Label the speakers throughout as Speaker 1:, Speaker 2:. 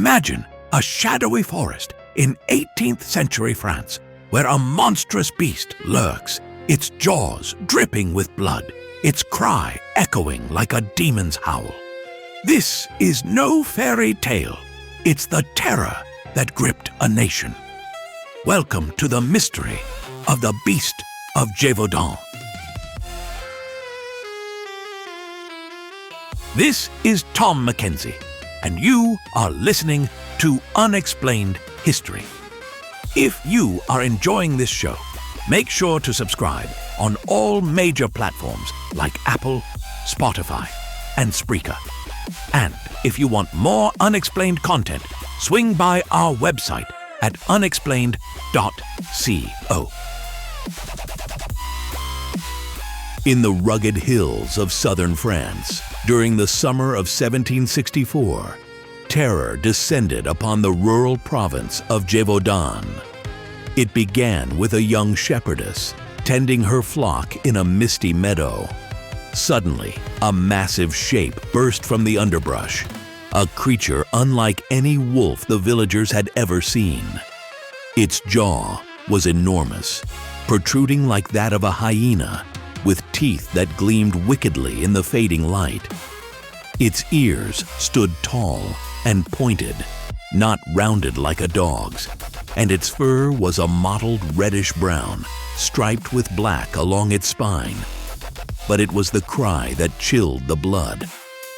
Speaker 1: Imagine a shadowy forest in 18th century France where a monstrous beast lurks, its jaws dripping with blood, its cry echoing like a demon's howl. This is no fairy tale. It's the terror that gripped a nation. Welcome to the mystery of the Beast of Gévaudan. This is Tom Mackenzie, and you are listening to Unexplained History. If you are enjoying this show, make sure to subscribe on all major platforms like Apple, Spotify, and Spreaker. And if you want more unexplained content, swing by our website at unexplained.co. In the rugged hills of southern France, during the summer of 1764, terror descended upon the rural province of Gévaudan. It began with a young shepherdess tending her flock in a misty meadow. Suddenly, a massive shape burst from the underbrush, a creature unlike any wolf the villagers had ever seen. Its jaw was enormous, protruding like that of a hyena, with teeth that gleamed wickedly in the fading light. Its ears stood tall and pointed, not rounded like a dog's, and its fur was a mottled reddish-brown, striped with black along its spine. But it was the cry that chilled the blood,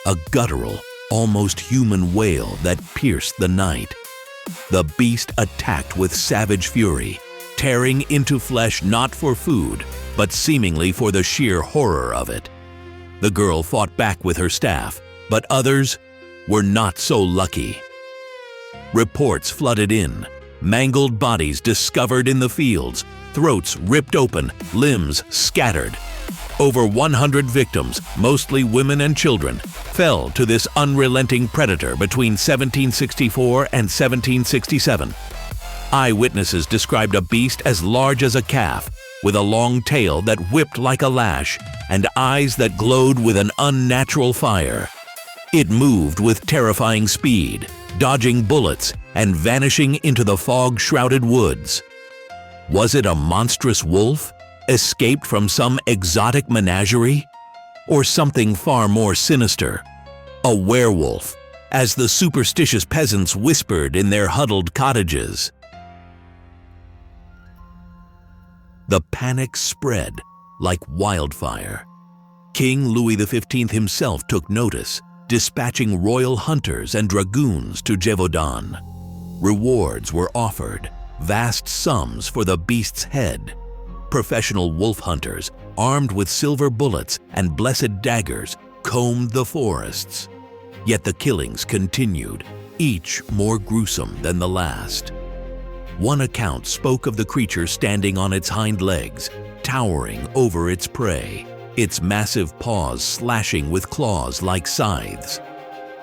Speaker 1: a guttural, almost human wail that pierced the night. The beast attacked with savage fury, tearing into flesh not for food, but seemingly for the sheer horror of it. The girl fought back with her staff, but others were not so lucky. Reports flooded in, mangled bodies discovered in the fields, throats ripped open, limbs scattered. Over 100 victims, mostly women and children, fell to this unrelenting predator between 1764 and 1767. Eyewitnesses described a beast as large as a calf, with a long tail that whipped like a lash and eyes that glowed with an unnatural fire. It moved with terrifying speed, dodging bullets and vanishing into the fog-shrouded woods. Was it a monstrous wolf, escaped from some exotic menagerie? Or something far more sinister? A werewolf, as the superstitious peasants whispered in their huddled cottages. The panic spread like wildfire. King Louis XV himself took notice, dispatching royal hunters and dragoons to Gévaudan. Rewards were offered, vast sums for the beast's head. Professional wolf hunters, armed with silver bullets and blessed daggers, combed the forests. Yet the killings continued, each more gruesome than the last. One account spoke of the creature standing on its hind legs, towering over its prey, its massive paws slashing with claws like scythes.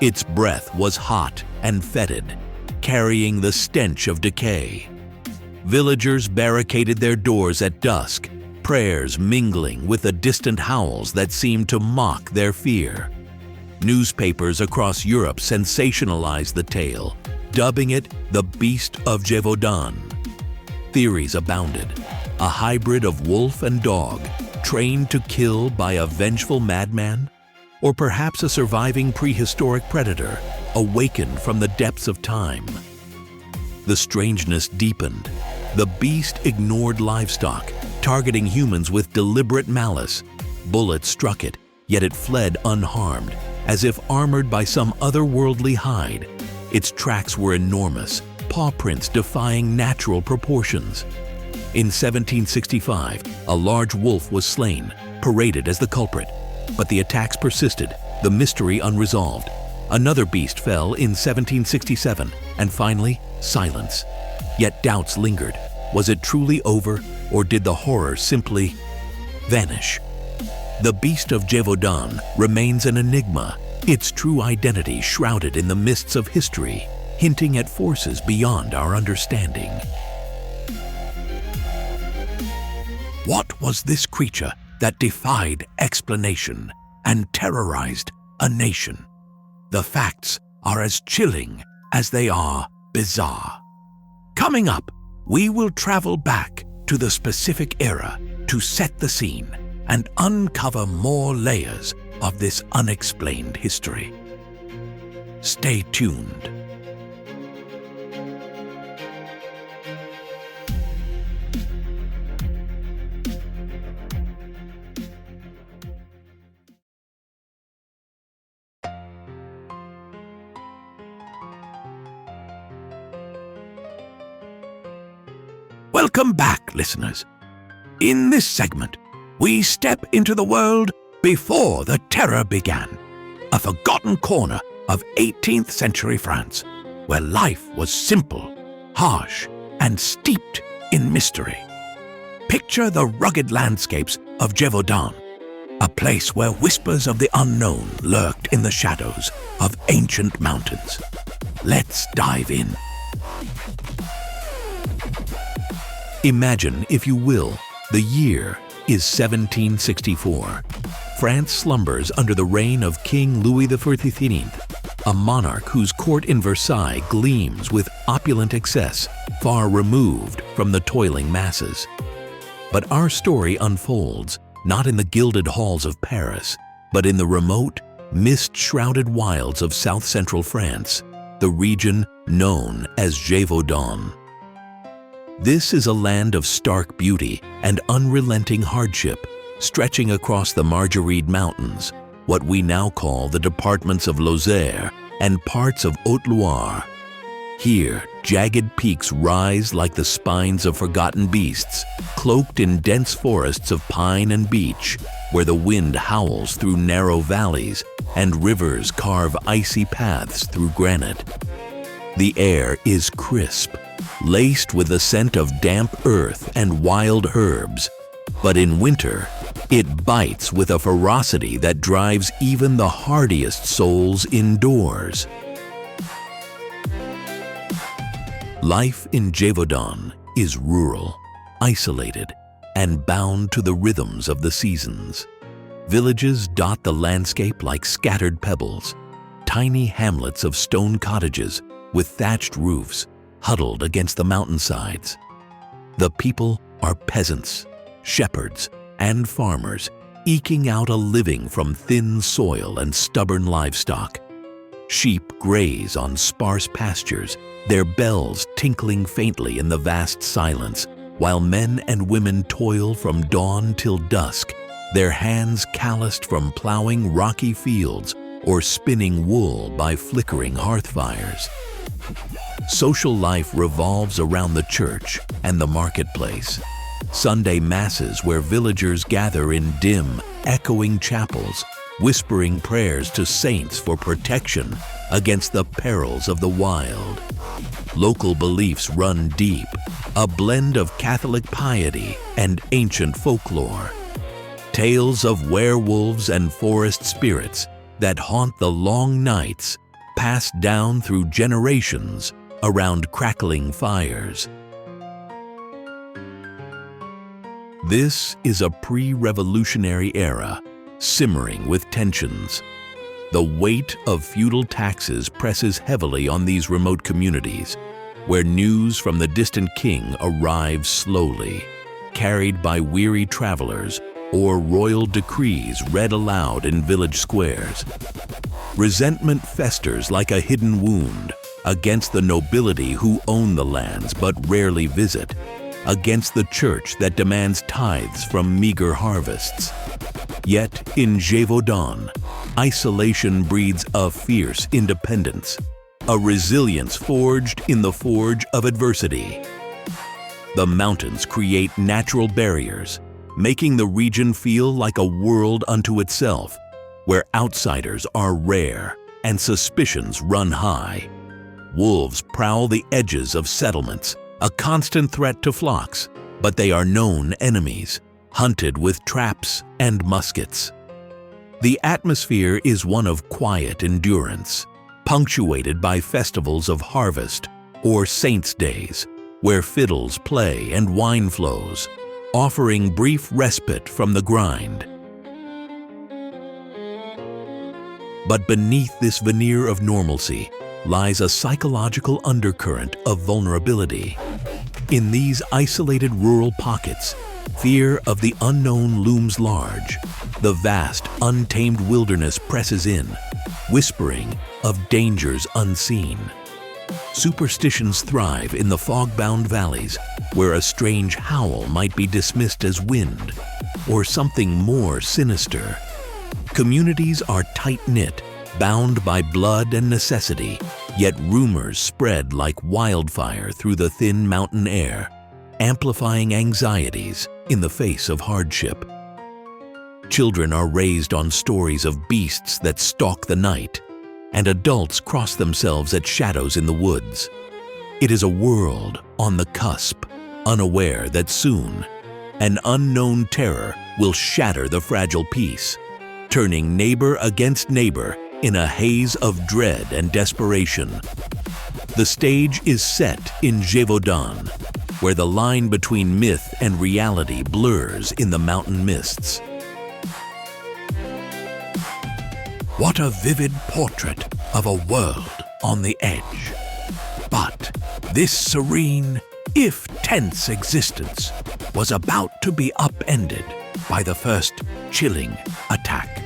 Speaker 1: Its breath was hot and fetid, carrying the stench of decay. Villagers barricaded their doors at dusk, prayers mingling with the distant howls that seemed to mock their fear. Newspapers across Europe sensationalized the tale, dubbing it the Beast of Gévaudan. Theories abounded: a hybrid of wolf and dog, trained to kill by a vengeful madman, or perhaps a surviving prehistoric predator, awakened from the depths of time. The strangeness deepened. The beast ignored livestock, targeting humans with deliberate malice. Bullets struck it, yet it fled unharmed, as if armored by some otherworldly hide. Its tracks were enormous, paw prints defying natural proportions. In 1765, a large wolf was slain, paraded as the culprit. But the attacks persisted, the mystery unresolved. Another beast fell in 1767, and finally, silence. Yet doubts lingered. Was it truly over, or did the horror simply vanish? The Beast of Gévaudan remains an enigma, its true identity shrouded in the mists of history, hinting at forces beyond our understanding. What was this creature that defied explanation and terrorized a nation? The facts are as chilling as they are bizarre. Coming up, we will travel back to the specific era to set the scene and uncover more layers of this unexplained history. Stay tuned. Welcome back, listeners. In this segment, we step into the world before the terror began, a forgotten corner of 18th century France, where life was simple, harsh, and steeped in mystery. Picture the rugged landscapes of Gévaudan, a place where whispers of the unknown lurked in the shadows of ancient mountains. Let's dive in. Imagine, if you will, the year is 1764. France slumbers under the reign of King Louis XIV, a monarch whose court in Versailles gleams with opulent excess, far removed from the toiling masses. But our story unfolds not in the gilded halls of Paris, but in the remote, mist-shrouded wilds of south-central France, the region known as Gévaudan. This is a land of stark beauty and unrelenting hardship, stretching across the Margeride Mountains, what we now call the departments of Lozère and parts of Haute-Loire. Here, jagged peaks rise like the spines of forgotten beasts, cloaked in dense forests of pine and beech, where the wind howls through narrow valleys and rivers carve icy paths through granite. The air is crisp, laced with the scent of damp earth and wild herbs, but in winter, it bites with a ferocity that drives even the hardiest souls indoors. Life in Gévaudan is rural, isolated, and bound to the rhythms of the seasons. Villages dot the landscape like scattered pebbles, tiny hamlets of stone cottages with thatched roofs huddled against the mountainsides. The people are peasants, shepherds, and farmers, eking out a living from thin soil and stubborn livestock. Sheep graze on sparse pastures, their bells tinkling faintly in the vast silence, while men and women toil from dawn till dusk, their hands calloused from plowing rocky fields or spinning wool by flickering hearth fires. Social life revolves around the church and the marketplace. Sunday masses where villagers gather in dim, echoing chapels, whispering prayers to saints for protection against the perils of the wild. Local beliefs run deep, a blend of Catholic piety and ancient folklore. Tales of werewolves and forest spirits that haunt the long nights, passed down through generations around crackling fires. This is a pre-revolutionary era, simmering with tensions. The weight of feudal taxes presses heavily on these remote communities, where news from the distant king arrives slowly, carried by weary travelers or royal decrees read aloud in village squares. Resentment festers like a hidden wound against the nobility who own the lands but rarely visit, against the church that demands tithes from meager harvests. Yet in Gévaudan, isolation breeds a fierce independence, a resilience forged in the forge of adversity. The mountains create natural barriers, making the region feel like a world unto itself, where outsiders are rare and suspicions run high. Wolves prowl the edges of settlements, a constant threat to flocks, but they are known enemies, hunted with traps and muskets. The atmosphere is one of quiet endurance, punctuated by festivals of harvest or saints' days, where fiddles play and wine flows, offering brief respite from the grind. But beneath this veneer of normalcy lies a psychological undercurrent of vulnerability. In these isolated rural pockets, fear of the unknown looms large. The vast, untamed wilderness presses in, whispering of dangers unseen. Superstitions thrive in the fog-bound valleys, where a strange howl might be dismissed as wind, or something more sinister. Communities are tight-knit, bound by blood and necessity, yet rumors spread like wildfire through the thin mountain air, amplifying anxieties in the face of hardship. Children are raised on stories of beasts that stalk the night, and adults cross themselves at shadows in the woods. It is a world on the cusp, unaware that soon, an unknown terror will shatter the fragile peace, turning neighbor against neighbor in a haze of dread and desperation. The stage is set in Gévaudan, where the line between myth and reality blurs in the mountain mists. What a vivid portrait of a world on the edge. But this serene, if tense existence was about to be upended by the first chilling attack.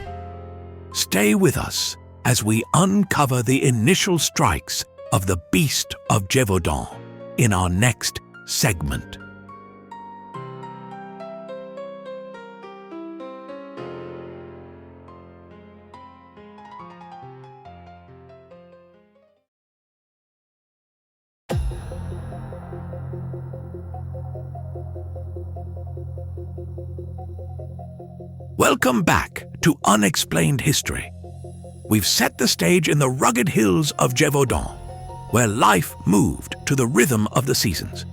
Speaker 1: Stay with us as we uncover the initial strikes of the beast of Gévaudan in our next segment. Welcome back to Unexplained History. We've set the stage in the rugged hills of Gévaudan, where life moved to the rhythm of the seasons.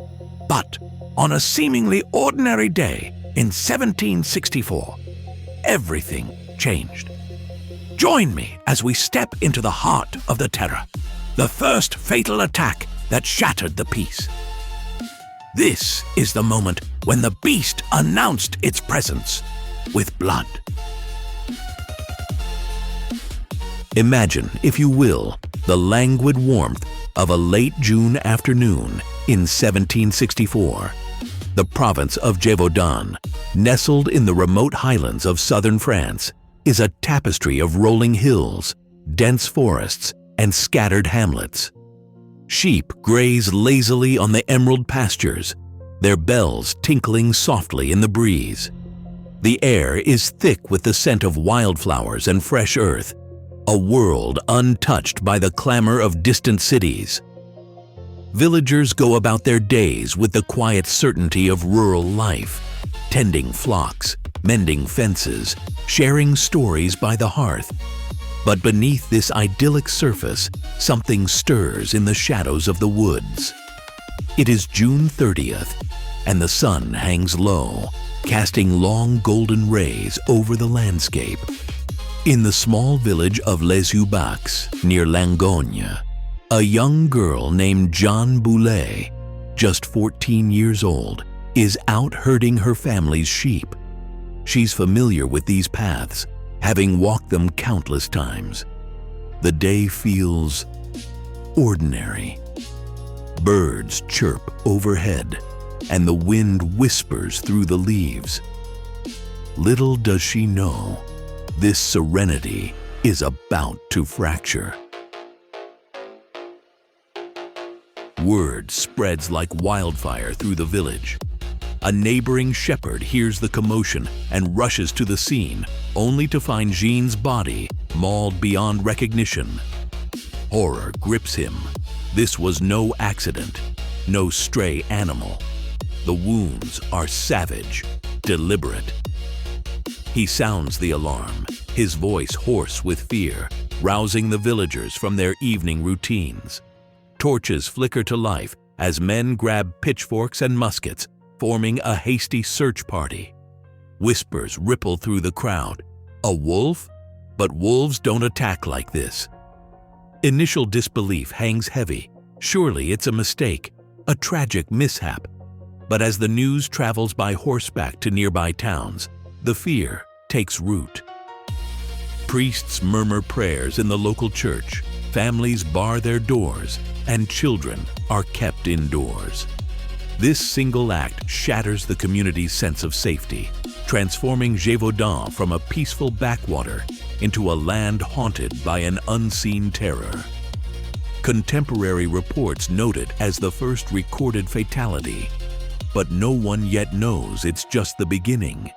Speaker 1: But on a seemingly ordinary day in 1764, everything changed. Join me as we step into the heart of the terror, the first fatal attack that shattered the peace. This is the moment when the beast announced its presence with blood. Imagine, if you will, the languid warmth of a late June afternoon in 1764. The province of Gévaudan, nestled in the remote highlands of southern France, is a tapestry of rolling hills, dense forests, and scattered hamlets. Sheep graze lazily on the emerald pastures, their bells tinkling softly in the breeze. The air is thick with the scent of wildflowers and fresh earth, a world untouched by the clamor of distant cities. Villagers go about their days with the quiet certainty of rural life, tending flocks, mending fences, sharing stories by the hearth. But beneath this idyllic surface, something stirs in the shadows of the woods. It is June 30th, and the sun hangs low, casting long golden rays over the landscape. In the small village of Les Hubacs, near Langogne, a young girl named Jeanne Boulet, just 14 years old, is out herding her family's sheep. She's familiar with these paths, having walked them countless times. The day feels ordinary. Birds chirp overhead, and the wind whispers through the leaves. Little does she know, this serenity is about to fracture. Word spreads like wildfire through the village. A neighboring shepherd hears the commotion and rushes to the scene, only to find Jeanne's body mauled beyond recognition. Horror grips him. This was no accident, no stray animal. The wounds are savage, deliberate. He sounds the alarm, his voice hoarse with fear, rousing the villagers from their evening routines. Torches flicker to life as men grab pitchforks and muskets, forming a hasty search party. Whispers ripple through the crowd. A wolf? But wolves don't attack like this. Initial disbelief hangs heavy. Surely it's a mistake, a tragic mishap. But as the news travels by horseback to nearby towns, the fear takes root. Priests murmur prayers in the local church, families bar their doors and children are kept indoors. This single act shatters the community's sense of safety, transforming Gévaudan from a peaceful backwater into a land haunted by an unseen terror. Contemporary reports note it as the first recorded fatality, but no one yet knows it's just the beginning.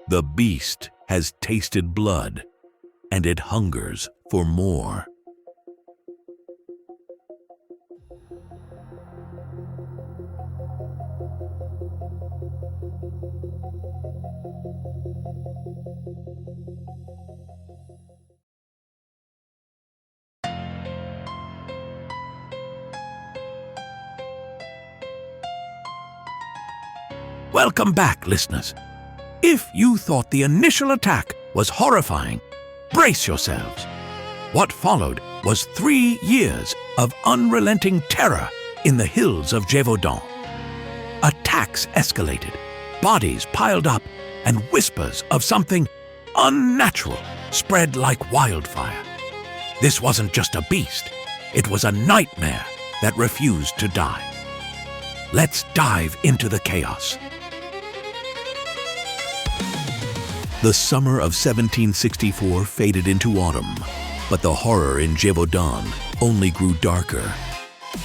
Speaker 1: The beast has tasted blood, and it hungers for more. Welcome back, listeners. If you thought the initial attack was horrifying, brace yourselves. What followed was 3 years of unrelenting terror in the hills of Gévaudan. Attacks escalated, bodies piled up, and whispers of something unnatural spread like wildfire. This wasn't just a beast, it was a nightmare that refused to die. Let's dive into the chaos. The summer of 1764 faded into autumn, but the horror in Gévaudan only grew darker.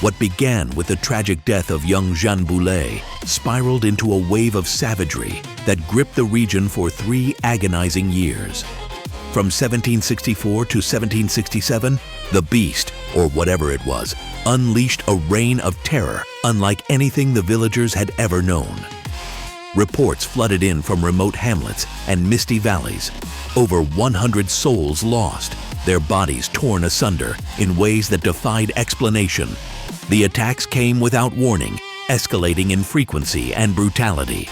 Speaker 1: What began with the tragic death of young Jean Boulet spiraled into a wave of savagery that gripped the region for 3 agonizing years. From 1764 to 1767, the beast, or whatever it was, unleashed a reign of terror unlike anything the villagers had ever known. Reports flooded in from remote hamlets and misty valleys. Over 100 souls lost, their bodies torn asunder in ways that defied explanation. The attacks came without warning, escalating in frequency and brutality.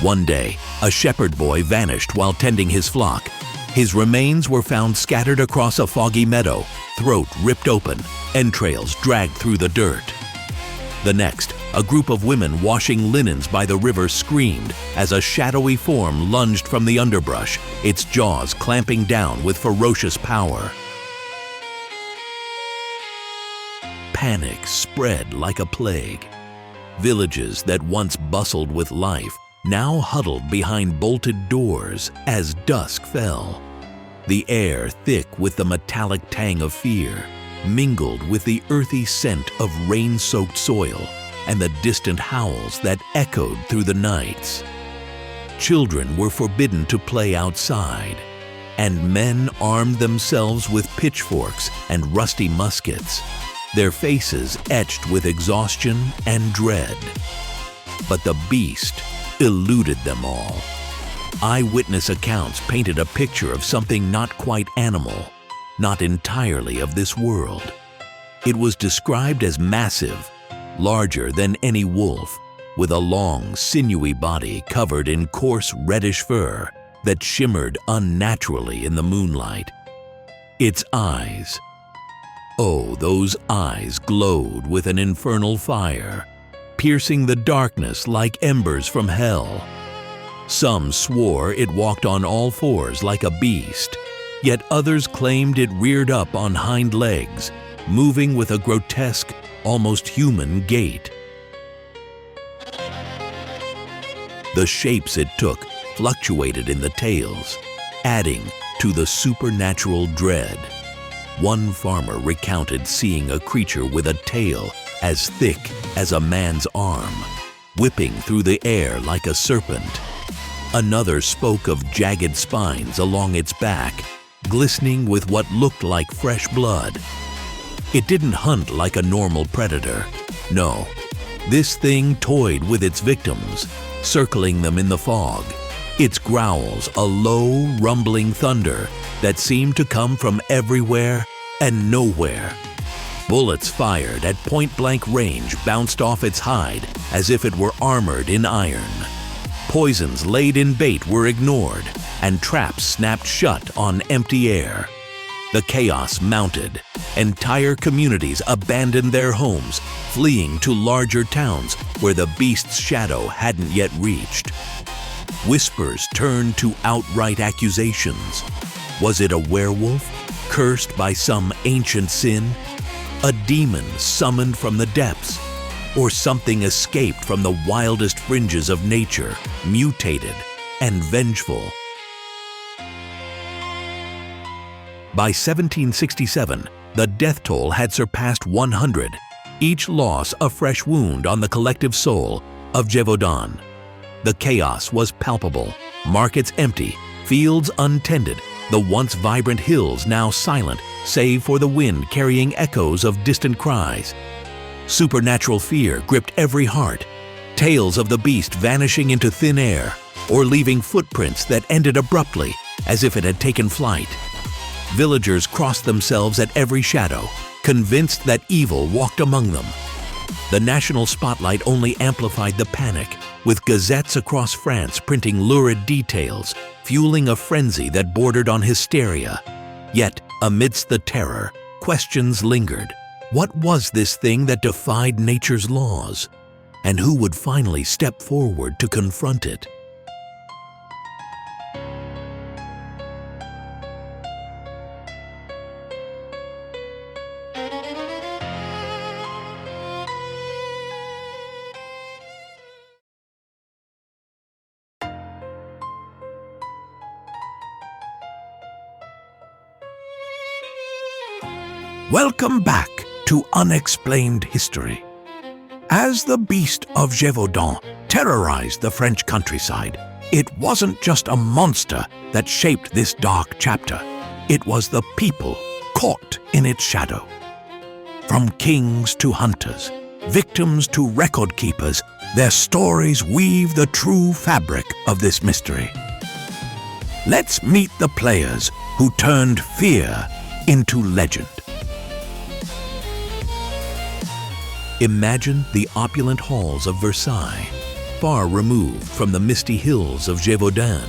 Speaker 1: One day, a shepherd boy vanished while tending his flock. His remains were found scattered across a foggy meadow, throat ripped open, entrails dragged through the dirt. The next, a group of women washing linens by the river screamed as a shadowy form lunged from the underbrush, its jaws clamping down with ferocious power. Panic spread like a plague. Villages that once bustled with life now huddled behind bolted doors as dusk fell. The air, thick with the metallic tang of fear, mingled with the earthy scent of rain-soaked soil and the distant howls that echoed through the nights. Children were forbidden to play outside, and men armed themselves with pitchforks and rusty muskets, their faces etched with exhaustion and dread. But the beast eluded them all. Eyewitness accounts painted a picture of something not quite animal, not entirely of this world. It was described as massive, larger than any wolf, with a long, sinewy body covered in coarse reddish fur that shimmered unnaturally in the moonlight. Its eyes, oh, those eyes glowed with an infernal fire, piercing the darkness like embers from hell. Some swore it walked on all fours like a beast, yet others claimed it reared up on hind legs, moving with a grotesque, almost human gait. The shapes it took fluctuated in the tales, adding to the supernatural dread. One farmer recounted seeing a creature with a tail as thick as a man's arm, whipping through the air like a serpent. Another spoke of jagged spines along its back, glistening with what looked like fresh blood. It didn't hunt like a normal predator. No, this thing toyed with its victims, circling them in the fog. Its growls a low, rumbling thunder that seemed to come from everywhere and nowhere. Bullets fired at point-blank range bounced off its hide as if it were armored in iron. Poisons laid in bait were ignored, and traps snapped shut on empty air. The chaos mounted. Entire communities abandoned their homes, fleeing to larger towns where the beast's shadow hadn't yet reached. Whispers turned to outright accusations. Was it a werewolf? cursed by some ancient sin, a demon summoned from the depths, or something escaped from the wildest fringes of nature, mutated and vengeful. By 1767, the death toll had surpassed 100, each loss a fresh wound on the collective soul of Gévaudan. The chaos was palpable, markets empty, fields untended, the once vibrant hills now silent save for the wind carrying echoes of distant cries. Supernatural fear gripped every heart, tales of the beast vanishing into thin air or leaving footprints that ended abruptly as if it had taken flight. Villagers crossed themselves at every shadow, convinced that evil walked among them. The national spotlight only amplified the panic, with gazettes across France printing lurid details, fueling a frenzy that bordered on hysteria. Yet, amidst the terror, questions lingered. What was this thing that defied nature's laws? And who would finally step forward to confront it? Welcome back to Unexplained History. As the beast of Gévaudan terrorized the French countryside, it wasn't just a monster that shaped this dark chapter. It was the people caught in its shadow. From kings to hunters, victims to record keepers, their stories weave the true fabric of this mystery. Let's meet the players who turned fear into legend. Imagine the opulent halls of Versailles, far removed from the misty hills of Gévaudan,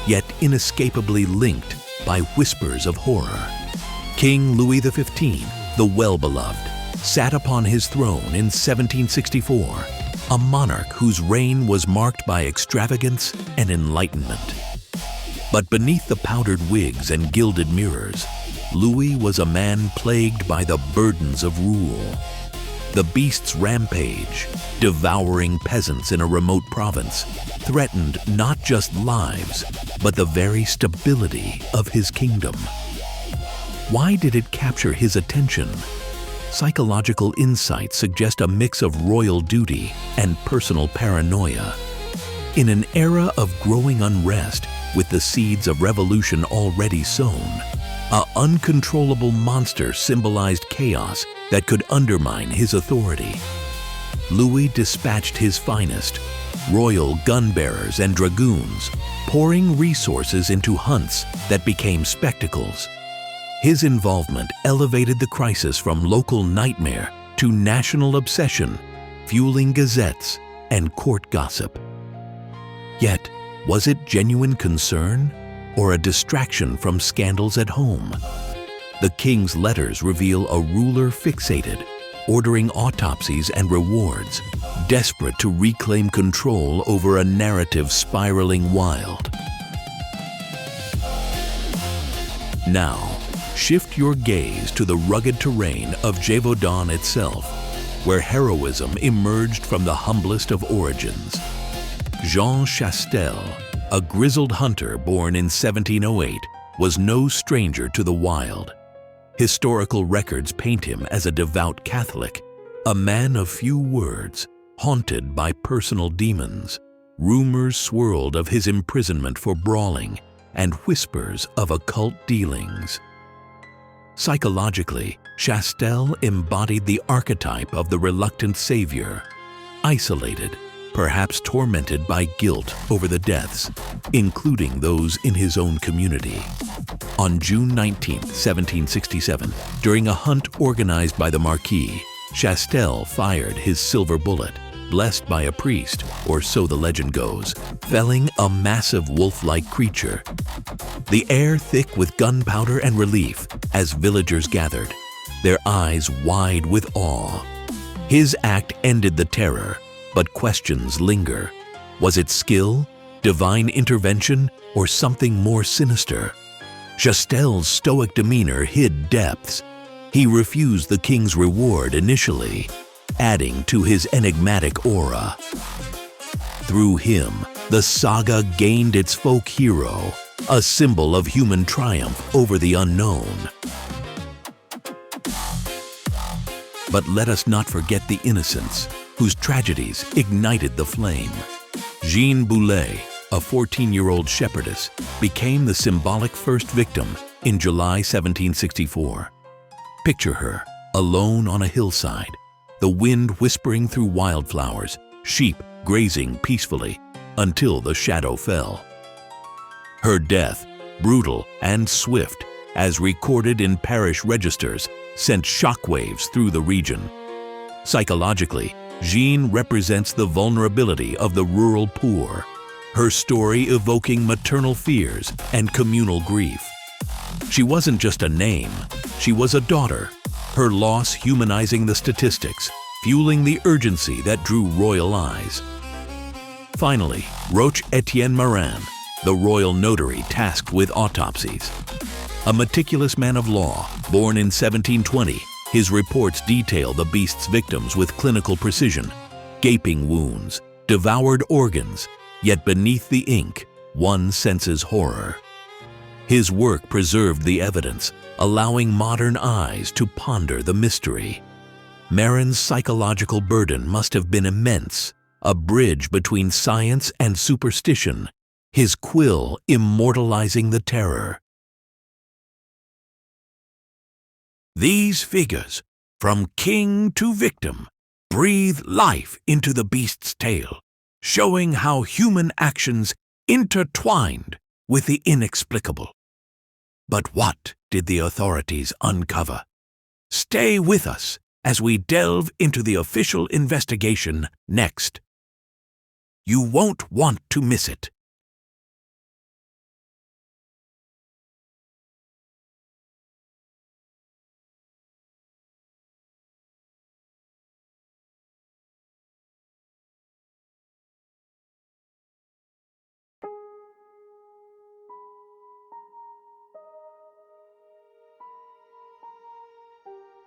Speaker 1: yet inescapably linked by whispers of horror. King Louis XV, the well-beloved, sat upon his throne in 1764, a monarch whose reign was marked by extravagance and enlightenment. But beneath the powdered wigs and gilded mirrors, Louis was a man plagued by the burdens of rule. The beast's rampage, devouring peasants in a remote province, threatened not just lives, but the very stability of his kingdom. Why did it capture his attention? Psychological insights suggest a mix of royal duty and personal paranoia. In an era of growing unrest, with the seeds of revolution already sown, an uncontrollable monster symbolized chaos that could undermine his authority. Louis dispatched his finest, royal gun-bearers and dragoons, pouring resources into hunts that became spectacles. His involvement elevated the crisis from local nightmare to national obsession, fueling gazettes and court gossip. Yet, was it genuine concern or a distraction from scandals at home? The king's letters reveal a ruler fixated, ordering autopsies and rewards, desperate to reclaim control over a narrative spiraling wild. Now, shift your gaze to the rugged terrain of Gévaudan itself, where heroism emerged from the humblest of origins. Jean Chastel, a grizzled hunter born in 1708, was no stranger to the wild. Historical records paint him as a devout Catholic, a man of few words, haunted by personal demons. Rumors swirled of his imprisonment for brawling and whispers of occult dealings. Psychologically, Chastel embodied the archetype of the reluctant savior, isolated, perhaps tormented by guilt over the deaths, including those in his own community. On June 19, 1767, during a hunt organized by the Marquis, Chastel fired his silver bullet, blessed by a priest, or so the legend goes, felling a massive wolf-like creature. The air thick with gunpowder and relief as villagers gathered, their eyes wide with awe. His act ended the terror, but questions linger. Was it skill, divine intervention, or something more sinister? Chastel's stoic demeanor hid depths. He refused the king's reward initially, adding to his enigmatic aura. Through him, the saga gained its folk hero, a symbol of human triumph over the unknown. But let us not forget the innocents, whose tragedies ignited the flame. Jeanne Boulet, a 14-year-old shepherdess, became the symbolic first victim in July 1764. Picture her, alone on a hillside, the wind whispering through wildflowers, sheep grazing peacefully until the shadow fell. Her death, brutal and swift, as recorded in parish registers, sent shockwaves through the region. Psychologically, Jeanne represents the vulnerability of the rural poor, her story evoking maternal fears and communal grief. She wasn't just a name, she was a daughter, her loss humanizing the statistics, fueling the urgency that drew royal eyes. Finally, Roch-Étienne Marin, the royal notary tasked with autopsies. A meticulous man of law, born in 1720, his reports detail the beast's victims with clinical precision. Gaping wounds, devoured organs, yet beneath the ink, one senses horror. His work preserved the evidence, allowing modern eyes to ponder the mystery. Marin's psychological burden must have been immense, a bridge between science and superstition, his quill immortalizing the terror. These figures, from king to victim, breathe life into the beast's tale, showing how human actions intertwined with the inexplicable. But what did the authorities uncover? Stay with us as we delve into the official investigation next. You won't want to miss it.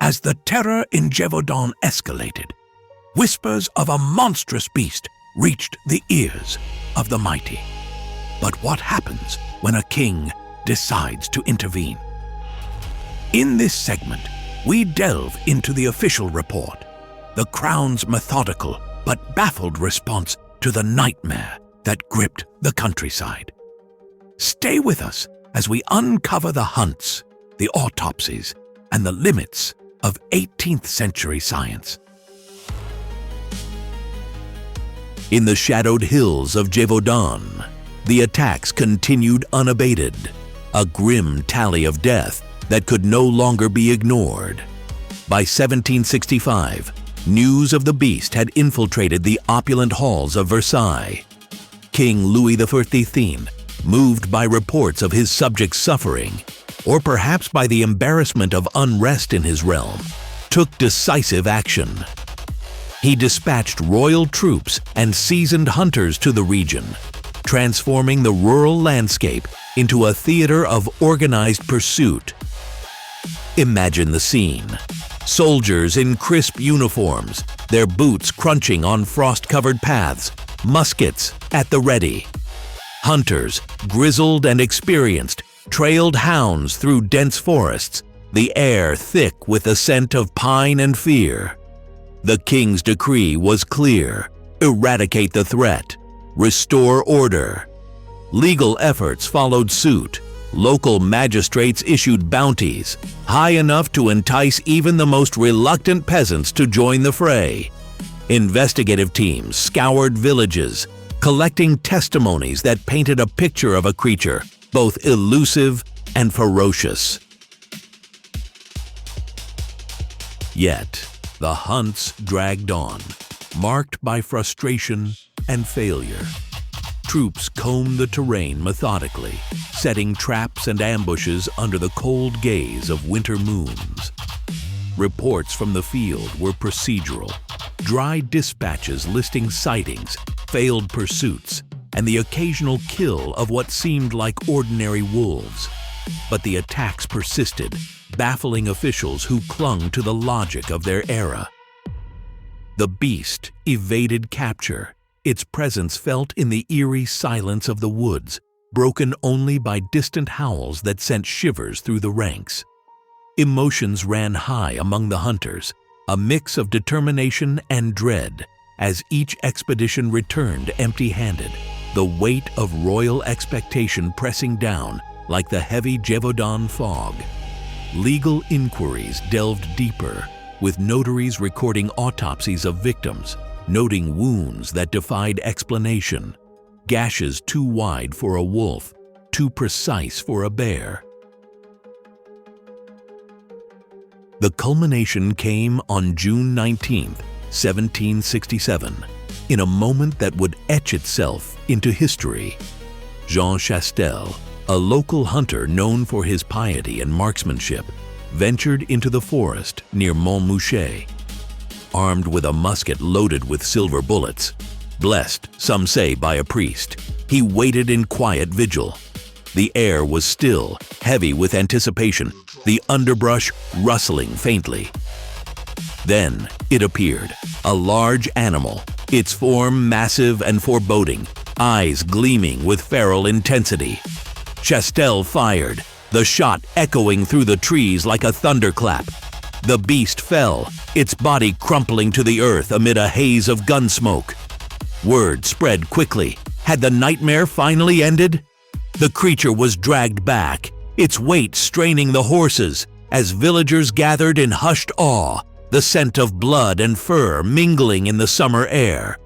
Speaker 1: As the terror in Gévaudan escalated, whispers of a monstrous beast reached the ears of the mighty. But what happens when a king decides to intervene? In this segment, we delve into the official report, the crown's methodical but baffled response to the nightmare that gripped the countryside. Stay with us as we uncover the hunts, the autopsies, and the limits of 18th century science. In the shadowed hills of Gévaudan, the attacks continued unabated, a grim tally of death that could no longer be ignored. By 1765, news of the beast had infiltrated the opulent halls of Versailles. King Louis XIV, moved by reports of his subjects' suffering, or perhaps by the embarrassment of unrest in his realm, took decisive action. He dispatched royal troops and seasoned hunters to the region, transforming the rural landscape into a theater of organized pursuit. Imagine the scene. Soldiers in crisp uniforms, their boots crunching on frost-covered paths, muskets at the ready. Hunters, grizzled and experienced, trailed hounds through dense forests, the air thick with the scent of pine and fear. The king's decree was clear: eradicate the threat, restore order. Legal efforts followed suit. Local magistrates issued bounties, high enough to entice even the most reluctant peasants to join the fray. Investigative teams scoured villages, collecting testimonies that painted a picture of a creature both elusive and ferocious. Yet, the hunts dragged on, marked by frustration and failure. Troops combed the terrain methodically, setting traps and ambushes under the cold gaze of winter moons. Reports from the field were procedural, dry dispatches listing sightings, failed pursuits, and the occasional kill of what seemed like ordinary wolves. But the attacks persisted, baffling officials who clung to the logic of their era. The beast evaded capture, its presence felt in the eerie silence of the woods, broken only by distant howls that sent shivers through the ranks. Emotions ran high among the hunters, a mix of determination and dread, as each expedition returned empty-handed, the weight of royal expectation pressing down like the heavy Gévaudan fog. Legal inquiries delved deeper, with notaries recording autopsies of victims, noting wounds that defied explanation, gashes too wide for a wolf, too precise for a bear. The culmination came on June 19, 1767, in a moment that would etch itself into history. Jean Chastel, a local hunter known for his piety and marksmanship, ventured into the forest near Montmouchet. Armed with a musket loaded with silver bullets, blessed, some say, by a priest, he waited in quiet vigil. The air was still, heavy with anticipation, the underbrush rustling faintly. Then it appeared, a large animal, its form massive and foreboding, eyes gleaming with feral intensity. Chastel fired, the shot echoing through the trees like a thunderclap. The beast fell, its body crumpling to the earth amid a haze of gun smoke. Word spread quickly. Had the nightmare finally ended? The creature was dragged back, its weight straining the horses, as villagers gathered in hushed awe, the scent of blood and fur mingling in the summer air.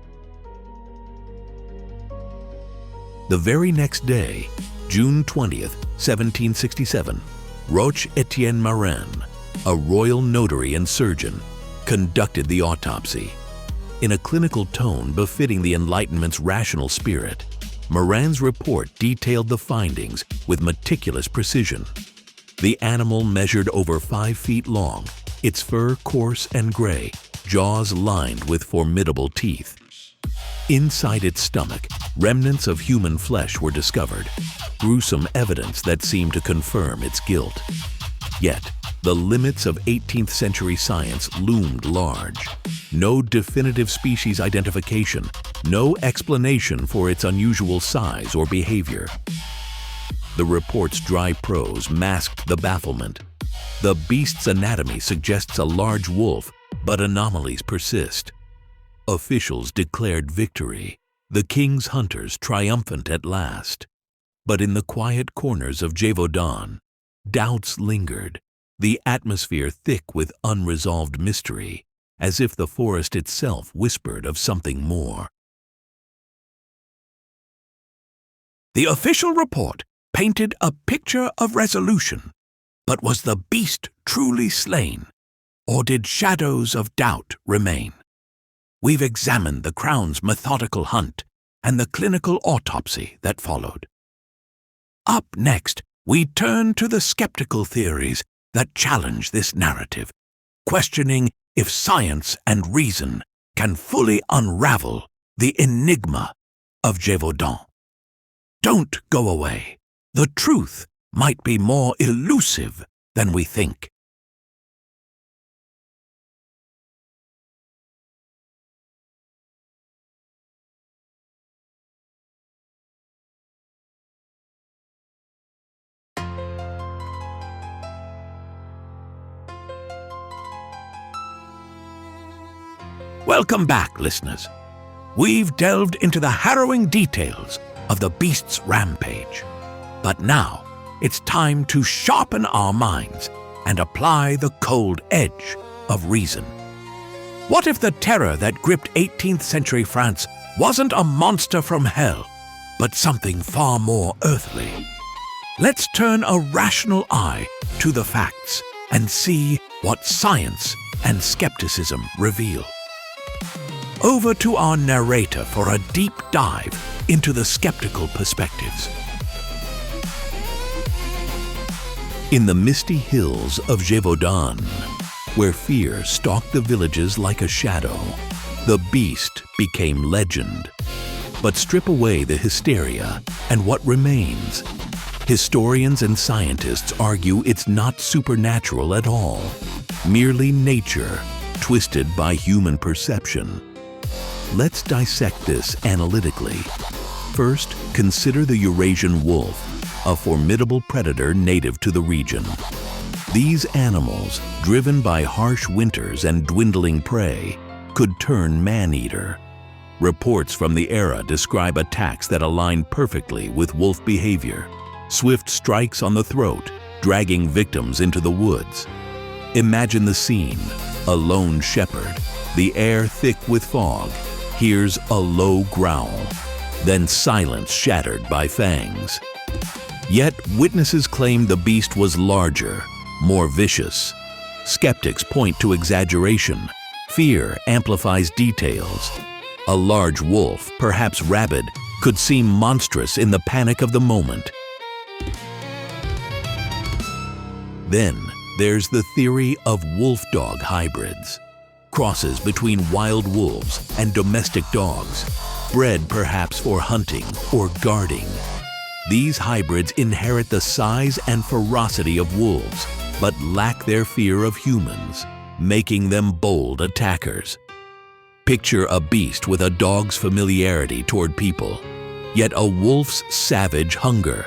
Speaker 1: The very next day, June 20th, 1767, Roch-Étienne Marin, a royal notary and surgeon, conducted the autopsy. In a clinical tone befitting the Enlightenment's rational spirit, Marin's report detailed the findings with meticulous precision. The animal measured over 5 feet long, its fur coarse and gray, jaws lined with formidable teeth. Inside its stomach, remnants of human flesh were discovered, gruesome evidence that seemed to confirm its guilt. Yet, the limits of 18th century science loomed large. No definitive species identification, no explanation for its unusual size or behavior. The report's dry prose masked the bafflement. The beast's anatomy suggests a large wolf, but anomalies persist. Officials declared victory, the king's hunters triumphant at last. But in the quiet corners of Gévaudan, doubts lingered, the atmosphere thick with unresolved mystery, as if the forest itself whispered of something more. The official report painted a picture of resolution, but was the beast truly slain, or did shadows of doubt remain? We've examined the Crown's methodical hunt and the clinical autopsy that followed. Up next, we turn to the skeptical theories that challenge this narrative, questioning if science and reason can fully unravel the enigma of Gévaudan. Don't go away. The truth might be more elusive than we think. Welcome back, listeners. We've delved into the harrowing details of the beast's rampage. But now, it's time to sharpen our minds and apply the cold edge of reason. What if the terror that gripped 18th century France wasn't a monster from hell, but something far more earthly? Let's turn a rational eye to the facts and see what science and skepticism reveal. Over to our narrator for a deep dive into the skeptical perspectives. In the misty hills of Gévaudan, where fear stalked the villages like a shadow, the beast became legend. But strip away the hysteria, and what remains? Historians and scientists argue it's not supernatural at all, merely nature, twisted by human perception. Let's dissect this analytically. First, consider the Eurasian wolf, a formidable predator native to the region. These animals, driven by harsh winters and dwindling prey, could turn man-eater. Reports from the era describe attacks that align perfectly with wolf behavior. Swift strikes on the throat, dragging victims into the woods. Imagine the scene: a lone shepherd, the air thick with fog, hears a low growl, then silence shattered by fangs. Yet witnesses claim the beast was larger, more vicious. Skeptics point to exaggeration. Fear amplifies details. A large wolf, perhaps rabid, could seem monstrous in the panic of the moment. Then there's the theory of wolf-dog hybrids. Crosses between wild wolves and domestic dogs, bred perhaps for hunting or guarding. These hybrids inherit the size and ferocity of wolves, but lack their fear of humans, making them bold attackers. Picture a beast with a dog's familiarity toward people, yet a wolf's savage hunger,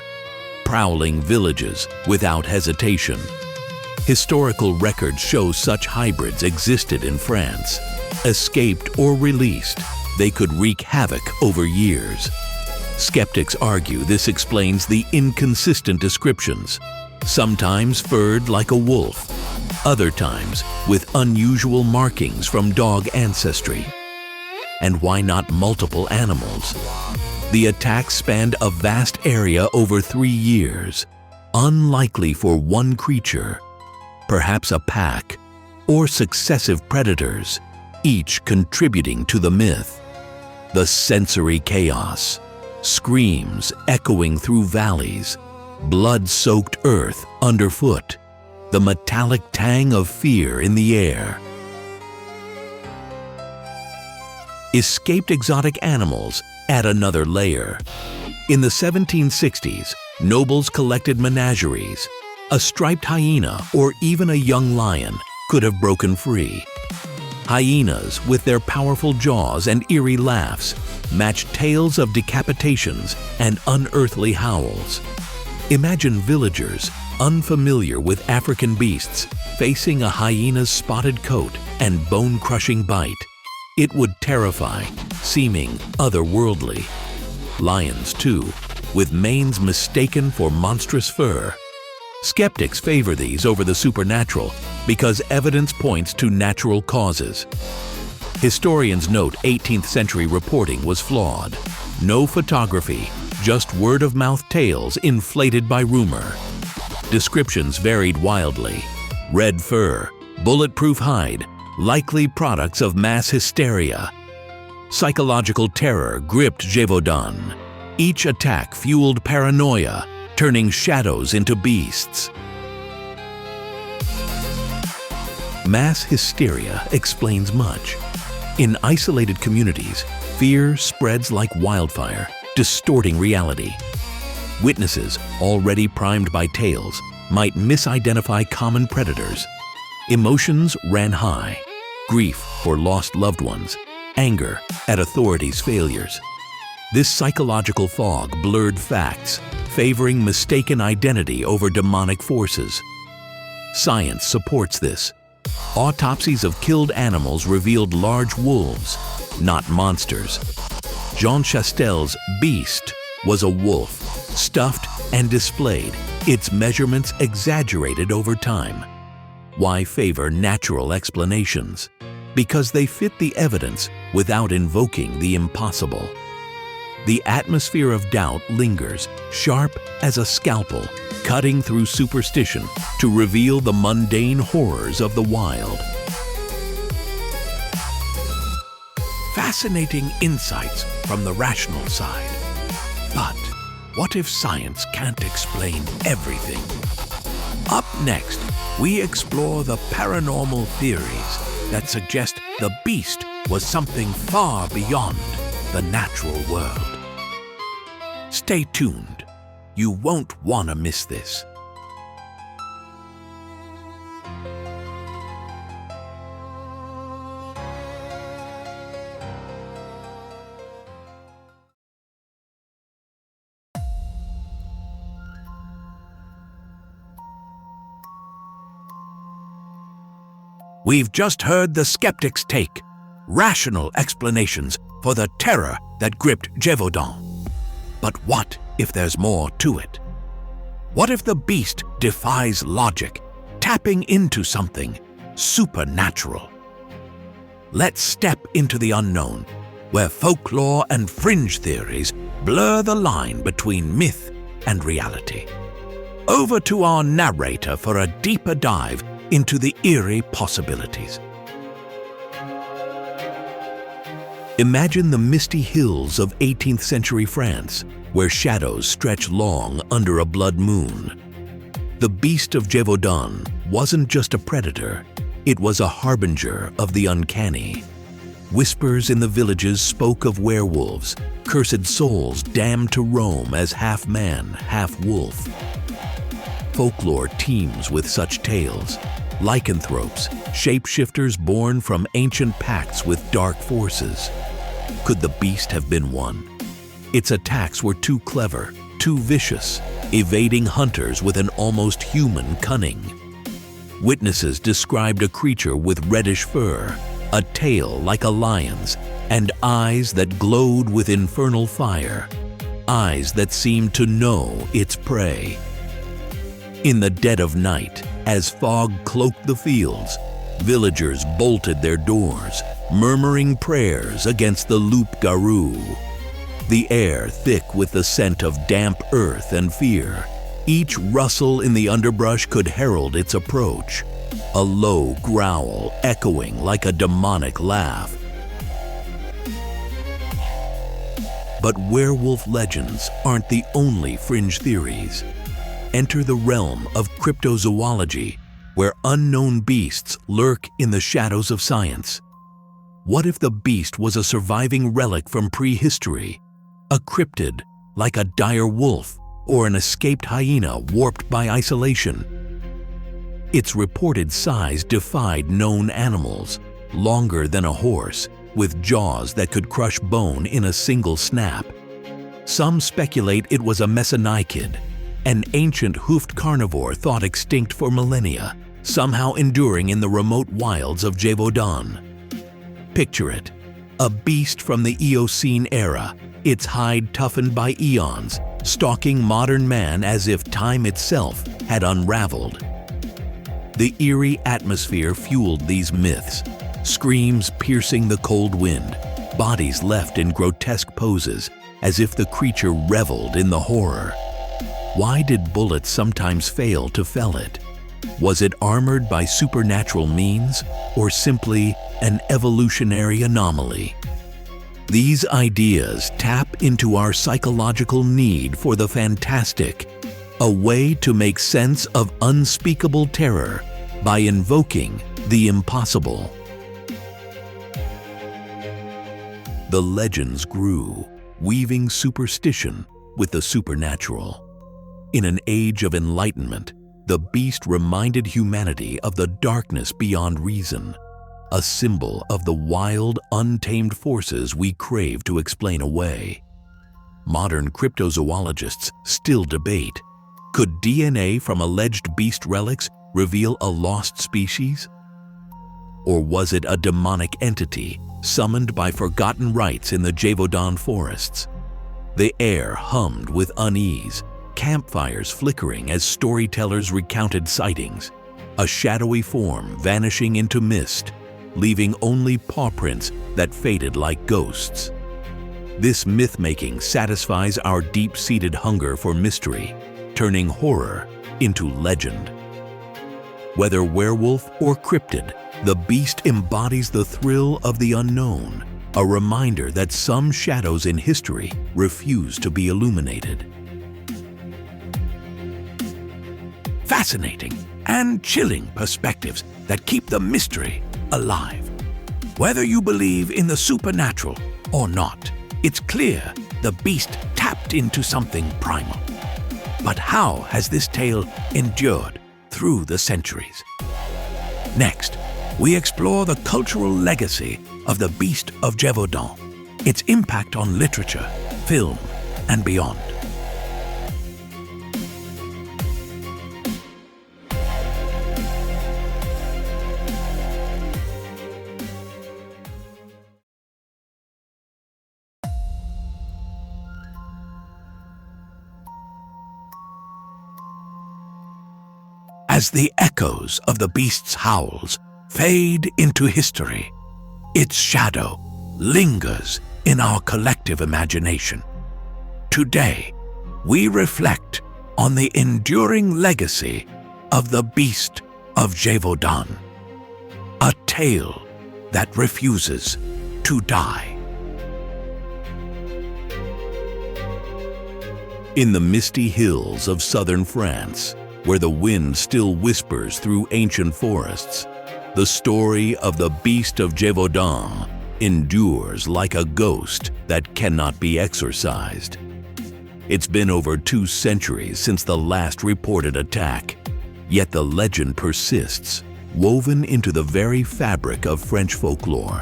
Speaker 1: prowling villages without hesitation. Historical records show such hybrids existed in France. Escaped or released, they could wreak havoc over years. Skeptics argue this explains the inconsistent descriptions, sometimes furred like a wolf, other times with unusual markings from dog ancestry. And why not multiple animals? The attacks spanned a vast area over 3 years, unlikely for one creature, perhaps a pack, or successive predators, each contributing to the myth. The sensory chaos, screams echoing through valleys, blood-soaked earth underfoot, the metallic tang of fear in the air. Escaped exotic animals add another layer. In the 1760s, nobles collected menageries. A striped hyena or even a young lion could have broken free. Hyenas, with their powerful jaws and eerie laughs, match tales of decapitations and unearthly howls. Imagine villagers, unfamiliar with African beasts, facing a hyena's spotted coat and bone-crushing bite. It would terrify, seeming otherworldly. Lions, too, with manes mistaken for monstrous fur. Skeptics favor these over the supernatural because evidence points to natural causes. Historians note 18th century reporting was flawed. No photography, just word-of-mouth tales inflated by rumor. Descriptions varied wildly. Red fur, bulletproof hide, likely products of mass hysteria. Psychological terror gripped Gévaudan. Each attack fueled paranoia, turning shadows into beasts. Mass hysteria explains much. In isolated communities, fear spreads like wildfire, distorting reality. Witnesses, already primed by tales, might misidentify common predators. Emotions ran high: grief for lost loved ones, anger at authorities' failures. This psychological fog blurred facts, favoring mistaken identity over demonic forces. Science supports this. Autopsies of killed animals revealed large wolves, not monsters. Jean Chastel's beast was a wolf, stuffed and displayed, its measurements exaggerated over time. Why favor natural explanations? Because they fit the evidence without invoking the impossible. The atmosphere of doubt lingers, sharp as a scalpel, cutting through superstition to reveal the mundane horrors of the wild. Fascinating insights from the rational side. But what if science can't explain everything? Up next, we explore the paranormal theories that suggest the beast was something far beyond the natural world. Stay tuned. You won't want to miss this. We've just heard the skeptic's take, rational explanations for the terror that gripped Gévaudan. But what if there's more to it? What if the beast defies logic, tapping into something supernatural? Let's step into the unknown, where folklore and fringe theories blur the line between myth and reality. Over to our narrator for a deeper dive into the eerie possibilities. Imagine the misty hills of 18th century France, where shadows stretch long under a blood moon. The beast of Gévaudan wasn't just a predator, it was a harbinger of the uncanny. Whispers in the villages spoke of werewolves, cursed souls damned to roam as half man, half wolf. Folklore teems with such tales. Lycanthropes, shapeshifters born from ancient pacts with dark forces. Could the beast have been one? Its attacks were too clever, too vicious, evading hunters with an almost human cunning. Witnesses described a creature with reddish fur, a tail like a lion's, and eyes that glowed with infernal fire, eyes that seemed to know its prey. In the dead of night, as fog cloaked the fields, villagers bolted their doors, murmuring prayers against the loup-garou. The air thick with the scent of damp earth and fear. Each rustle in the underbrush could herald its approach, a low growl echoing like a demonic laugh. But werewolf legends aren't the only fringe theories. Enter the realm of cryptozoology, where unknown beasts lurk in the shadows of science. What if the beast was a surviving relic from prehistory, a cryptid like a dire wolf or an escaped hyena warped by isolation? Its reported size defied known animals, longer than a horse, with jaws that could crush bone in a single snap. Some speculate it was a mesonychid, an ancient hoofed carnivore thought extinct for millennia, somehow enduring in the remote wilds of Gévaudan. Picture it, a beast from the Eocene era, its hide toughened by eons, stalking modern man as if time itself had unraveled. The eerie atmosphere fueled these myths, screams piercing the cold wind, bodies left in grotesque poses as if the creature reveled in the horror. Why did bullets sometimes fail to fell it? Was it armored by supernatural means or simply an evolutionary anomaly? These ideas tap into our psychological need for the fantastic, a way to make sense of unspeakable terror by invoking the impossible. The legends grew, weaving superstition with the supernatural. In an age of enlightenment, the beast reminded humanity of the darkness beyond reason, a symbol of the wild, untamed forces we crave to explain away. Modern cryptozoologists still debate, could DNA from alleged beast relics reveal a lost species? Or was it a demonic entity summoned by forgotten rites in the Gévaudan forests? The air hummed with unease, campfires flickering as storytellers recounted sightings, a shadowy form vanishing into mist, leaving only paw prints that faded like ghosts. This myth-making satisfies our deep-seated hunger for mystery, turning horror into legend. Whether werewolf or cryptid, the beast embodies the thrill of the unknown, a reminder that some shadows in history refuse to be illuminated. Fascinating and chilling perspectives that keep the mystery alive. Whether you believe in the supernatural or not, it's clear the beast tapped into something primal. But how has this tale endured through the centuries? Next, we explore the cultural legacy of the Beast of Gévaudan, its impact on literature, film, and beyond. As the echoes of the beast's howls fade into history, its shadow lingers in our collective imagination. Today, we reflect on the enduring legacy of the Beast of Gévaudan, a tale that refuses to die. In the misty hills of southern France, where the wind still whispers through ancient forests, the story of the Beast of Gévaudan endures like a ghost that cannot be exorcised. It's been over 2 centuries since the last reported attack, yet the legend persists, woven into the very fabric of French folklore.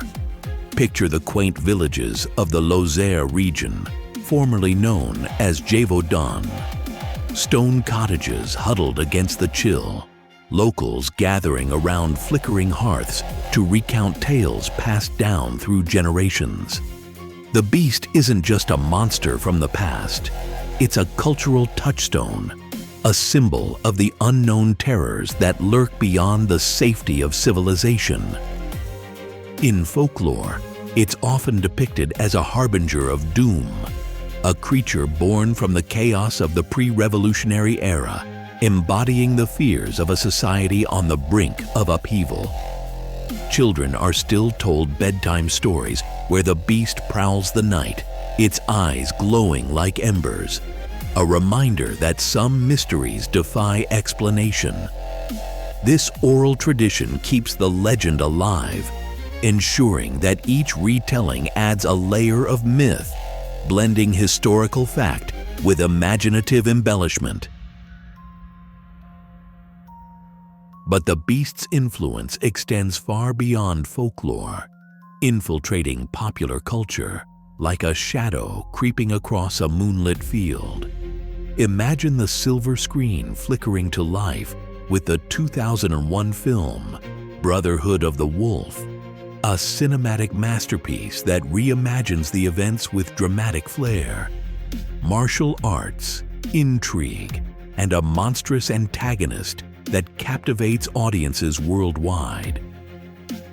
Speaker 1: Picture the quaint villages of the Lozère region, formerly known as Gévaudan. Stone cottages huddled against the chill, locals gathering around flickering hearths to recount tales passed down through generations. The beast isn't just a monster from the past, it's a cultural touchstone, a symbol of the unknown terrors that lurk beyond the safety of civilization. In folklore, it's often depicted as a harbinger of doom, a creature born from the chaos of the pre-revolutionary era, embodying the fears of a society on the brink of upheaval. Children are still told bedtime stories where the beast prowls the night, its eyes glowing like embers, a reminder that some mysteries defy explanation. This oral tradition keeps the legend alive, ensuring that each retelling adds a layer of myth, blending historical fact with imaginative embellishment. But the beast's influence extends far beyond folklore, infiltrating popular culture like a shadow creeping across a moonlit field. Imagine the silver screen flickering to life with the 2001 film Brotherhood of the Wolf, a cinematic masterpiece that reimagines the events with dramatic flair, martial arts, intrigue, and a monstrous antagonist that captivates audiences worldwide.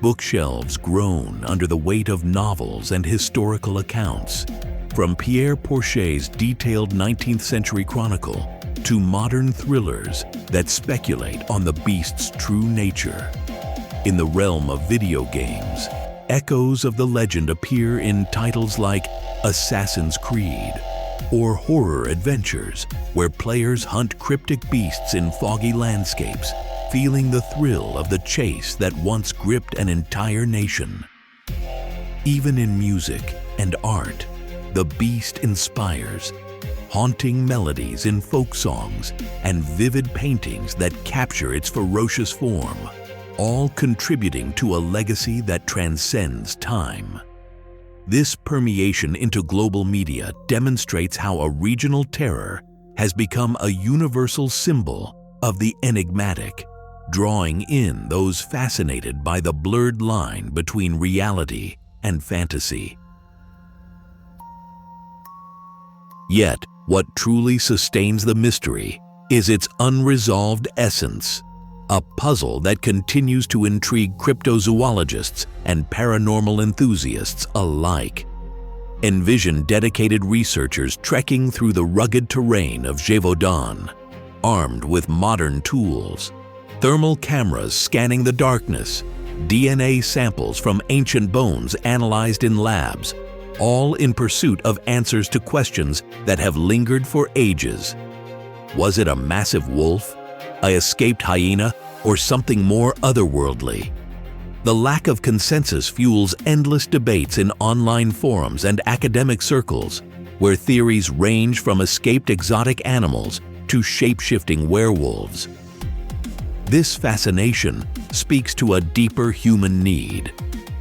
Speaker 1: Bookshelves groan under the weight of novels and historical accounts, from Pierre Porchet's detailed 19th century chronicle to modern thrillers that speculate on the beast's true nature. In the realm of video games, echoes of the legend appear in titles like Assassin's Creed or horror adventures where players hunt cryptic beasts in foggy landscapes, feeling the thrill of the chase that once gripped an entire nation. Even in music and art, the beast inspires, haunting melodies in folk songs and vivid paintings that capture its ferocious form, all contributing to a legacy that transcends time. This permeation into global media demonstrates how a regional terror has become a universal symbol of the enigmatic, drawing in those fascinated by the blurred line between reality and fantasy. Yet, what truly sustains the mystery is its unresolved essence, a puzzle that continues to intrigue cryptozoologists and paranormal enthusiasts alike. Envision dedicated researchers trekking through the rugged terrain of Gévaudan, armed with modern tools, thermal cameras scanning the darkness, DNA samples from ancient bones analyzed in labs, all in pursuit of answers to questions that have lingered for ages. Was it a massive wolf, an escaped hyena, or something more otherworldly? The lack of consensus fuels endless debates in online forums and academic circles, where theories range from escaped exotic animals to shape-shifting werewolves. This fascination speaks to a deeper human need,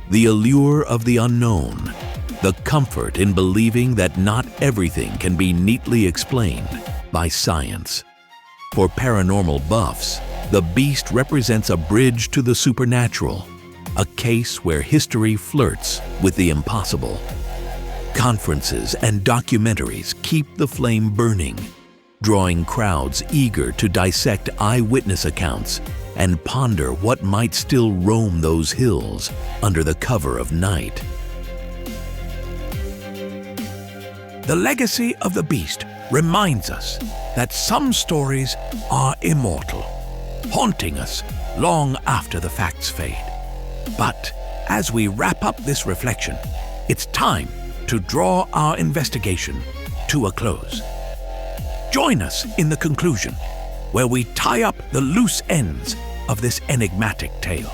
Speaker 1: the allure of the unknown, the comfort in believing that not everything can be neatly explained by science. For paranormal buffs, the beast represents a bridge to the supernatural, a case where history flirts with the impossible. Conferences and documentaries keep the flame burning, drawing crowds eager to dissect eyewitness accounts and ponder what might still roam those hills under the cover of night. The legacy of the beast reminds us that some stories are immortal, haunting us long after the facts fade. But as we wrap up this reflection, it's time to draw our investigation to a close. Join us in the conclusion, where we tie up the loose ends of this enigmatic tale.